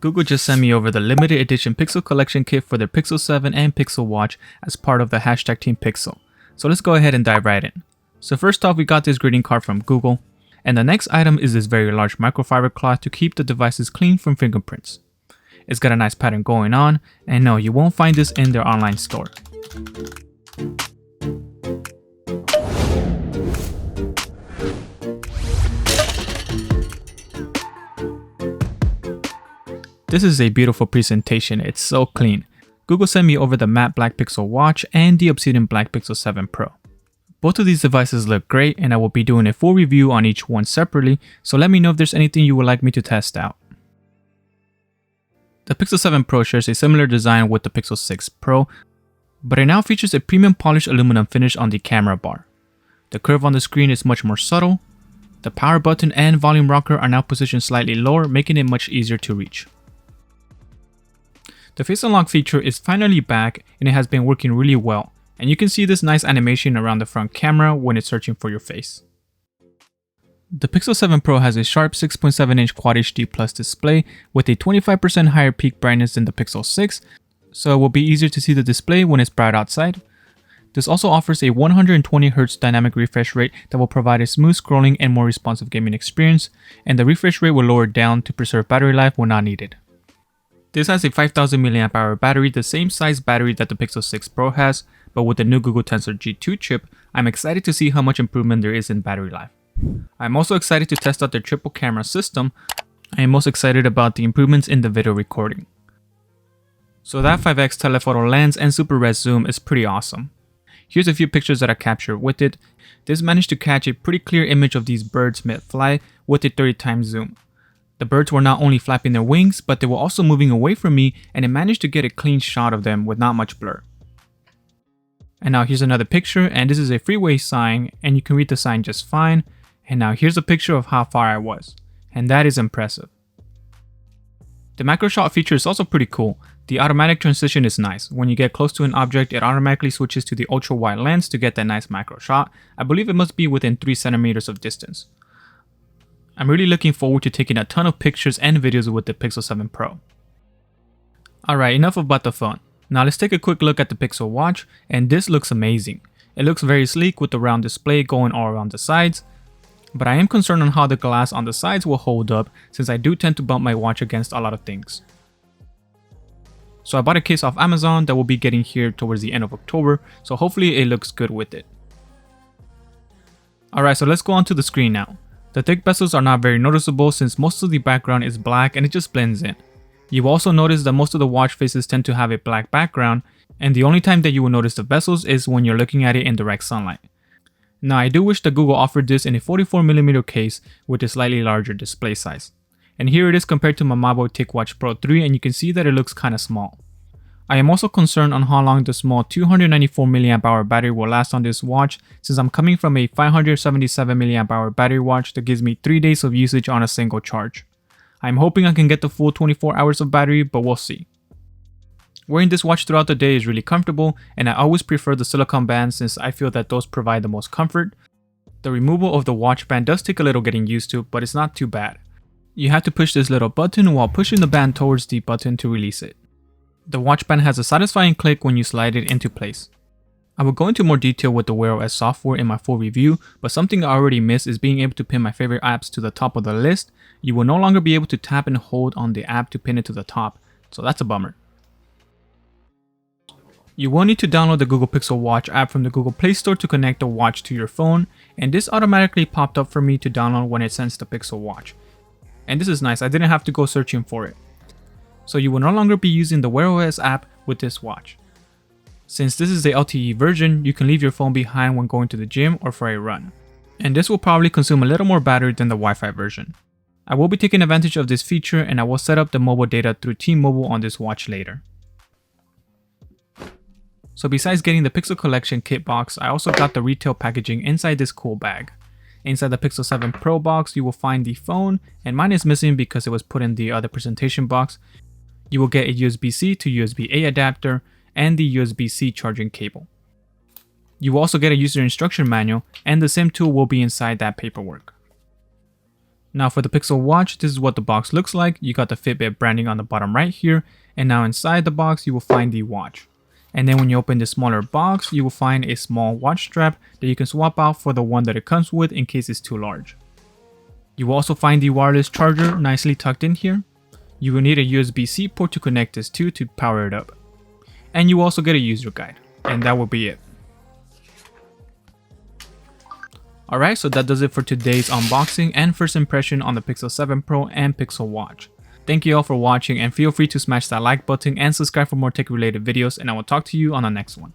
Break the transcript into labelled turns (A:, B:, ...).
A: Google just sent me over the limited edition Pixel collection kit for their Pixel 7 and Pixel Watch as part of the hashtag Team Pixel. So let's go ahead and dive right in. So first off, we got this greeting card from Google, and the next item is this very large microfiber cloth to keep the devices clean from fingerprints. It's got a nice pattern going on, and no, you won't find this in their online store. This is a beautiful presentation, it's so clean. Google sent me over the matte black Pixel Watch and the obsidian black Pixel 7 Pro. Both of these devices look great, and I will be doing a full review on each one separately, so let me know if there's anything you would like me to test out. The Pixel 7 Pro shares a similar design with the Pixel 6 Pro, but it now features a premium polished aluminum finish on the camera bar. The curve on the screen is much more subtle. The power button and volume rocker are now positioned slightly lower, making it much easier to reach. The face unlock feature is finally back, and it has been working really well, and you can see this nice animation around the front camera when it's searching for your face. The Pixel 7 Pro has a sharp 6.7-inch Quad HD Plus display with a 25% higher peak brightness than the Pixel 6, so it will be easier to see the display when it's bright outside. This also offers a 120Hz dynamic refresh rate that will provide a smooth scrolling and more responsive gaming experience, and the refresh rate will lower down to preserve battery life when not needed. This has a 5000 mAh battery, the same size battery that the Pixel 6 Pro has, but with the new Google Tensor G2 chip, I'm excited to see how much improvement there is in battery life. I'm also excited to test out their triple camera system. I am most excited about the improvements in the video recording. So that 5x telephoto lens and super red zoom is pretty awesome. Here's a few pictures that I captured with it. This managed to catch a pretty clear image of these birds mid-fly with a 30x zoom. The birds were not only flapping their wings, but they were also moving away from me, and it managed to get a clean shot of them with not much blur. And now here's another picture, and this is a freeway sign, and you can read the sign just fine. And now here's a picture of how far I was, and that is impressive. The macro shot feature is also pretty cool. The automatic transition is nice. When you get close to an object, it automatically switches to the ultra wide lens to get that nice macro shot. I believe it must be within 3 centimeters of distance. I'm really looking forward to taking a ton of pictures and videos with the Pixel 7 Pro. Alright, enough about the phone. Now let's take a quick look at the Pixel Watch, and this looks amazing. It looks very sleek with the round display going all around the sides, but I am concerned on how the glass on the sides will hold up since I do tend to bump my watch against a lot of things. So I bought a case off Amazon that will be getting here towards the end of October, so hopefully it looks good with it. Alright, so let's go on to the screen now. The thick bezels are not very noticeable since most of the background is black and it just blends in. You will also notice that most of the watch faces tend to have a black background, and the only time that you will notice the bezels is when you're looking at it in direct sunlight. Now I do wish that Google offered this in a 44mm case with a slightly larger display size. And here it is compared to my Mabo TicWatch Pro 3, and you can see that it looks kinda small. I am also concerned on how long the small 294 mAh battery will last on this watch, since I'm coming from a 577 mAh battery watch that gives me 3 days of usage on a single charge. I'm hoping I can get the full 24 hours of battery, but we'll see. Wearing this watch throughout the day is really comfortable, and I always prefer the silicone bands since I feel that those provide the most comfort. The removal of the watch band does take a little getting used to, but it's not too bad. You have to push this little button while pushing the band towards the button to release it. The watch band has a satisfying click when you slide it into place. I will go into more detail with the Wear OS software in my full review, but something I already missed is being able to pin my favorite apps to the top of the list. You will no longer be able to tap and hold on the app to pin it to the top, so that's a bummer. You will need to download the Google Pixel Watch app from the Google Play Store to connect the watch to your phone, and this automatically popped up for me to download when it sends the Pixel Watch. And this is nice, I didn't have to go searching for it. So you will no longer be using the Wear OS app with this watch. Since this is the LTE version, you can leave your phone behind when going to the gym or for a run. And this will probably consume a little more battery than the Wi-Fi version. I will be taking advantage of this feature, and I will set up the mobile data through T-Mobile on this watch later. So besides getting the Pixel Collection kit box, I also got the retail packaging inside this cool bag. Inside the Pixel 7 Pro box, you will find the phone, and mine is missing because it was put in the other presentation box. You will get a USB-C to USB-A adapter and the USB-C charging cable. You will also get a user instruction manual, and the SIM tool will be inside that paperwork. Now for the Pixel Watch, this is what the box looks like. You got the Fitbit branding on the bottom right here, and now inside the box you will find the watch. And then when you open the smaller box, you will find a small watch strap that you can swap out for the one that it comes with in case it's too large. You will also find the wireless charger nicely tucked in here. You will need a USB-C port to connect this to power it up. And you will also get a user guide. And that will be it. Alright, so that does it for today's unboxing and first impression on the Pixel 7 Pro and Pixel Watch. Thank you all for watching and feel free to smash that like button and subscribe for more tech related videos, and I will talk to you on the next one.